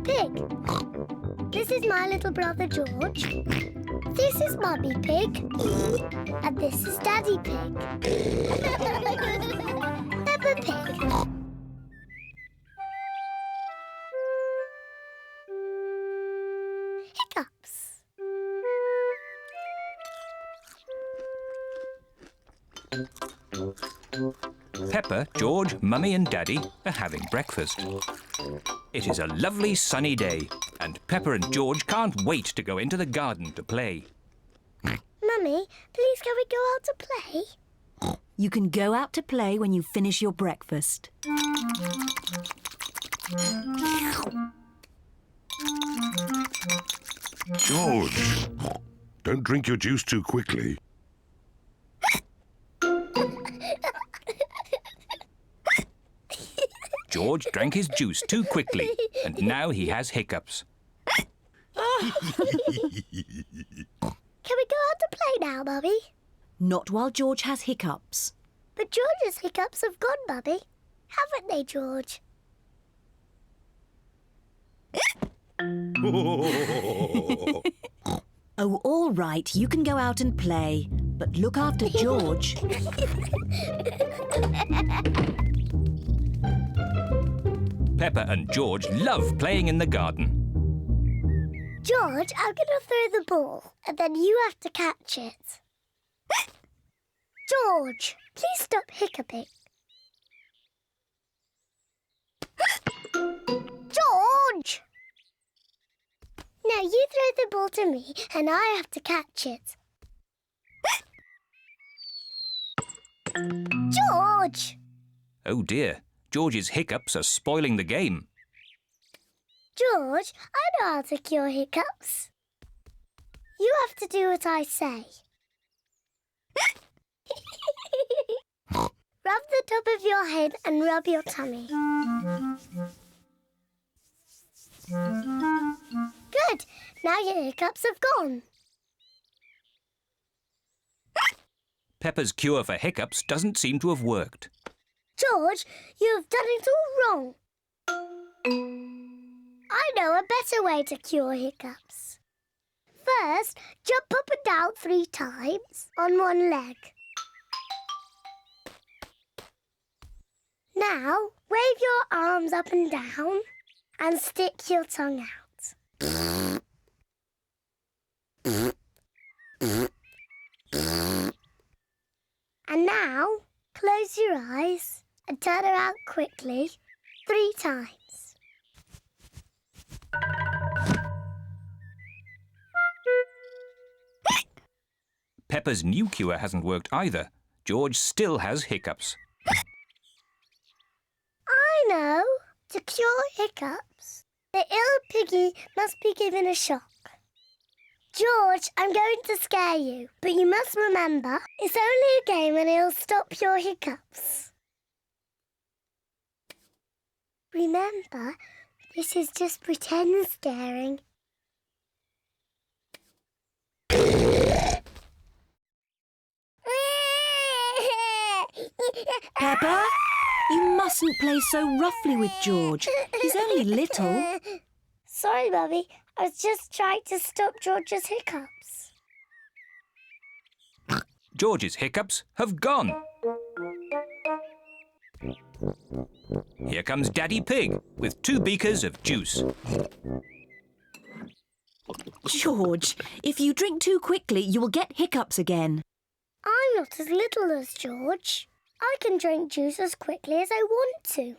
Pig. This is my little brother George. This is Mummy Pig. And this is Daddy Pig. Peppa Pig. Hiccups. Peppa, George, Mummy and Daddy are having breakfast. It is a lovely sunny day and Peppa and George can't wait to go into the garden to play. Mummy, please can we go out to play? You can go out to play when you finish your breakfast. George, don't drink your juice too quickly. George drank his juice too quickly and now he has hiccups. Can we go out to play now, Mummy? Not while George has hiccups. But George's hiccups have gone, Mummy. Haven't they, George? Oh, all right, you can go out and play, but look after George. Peppa and George love playing in the garden. George, I'm going to throw the ball, and then you have to catch it. George, please stop hiccuping. George! Now you throw the ball to me, and I have to catch it. George! Oh dear, George's hiccups are spoiling the game. George, I know how to cure hiccups. You have to do what I say. Rub the top of your head and rub your tummy. Good. Now your hiccups have gone. Peppa's cure for hiccups doesn't seem to have worked. George, you have done it all wrong. I know a better way to cure hiccups. First, jump up and down 3 times on one leg. Now, wave your arms up and down and stick your tongue out. And now, close your eyes and turn around quickly 3 times. Peppa's new cure hasn't worked either. George still has hiccups. I know. To cure hiccups, the ill piggy must be given a shock. George, I'm going to scare you, but you must remember, it's only a game and it'll stop your hiccups. Remember, this is just pretend scaring. Peppa, you mustn't play so roughly with George. He's only little. Sorry, Mummy. I was just trying to stop George's hiccups. George's hiccups have gone. Here comes Daddy Pig with 2 beakers of juice. George, if you drink too quickly, you will get hiccups again. I'm not as little as George. I can drink juice as quickly as I want to.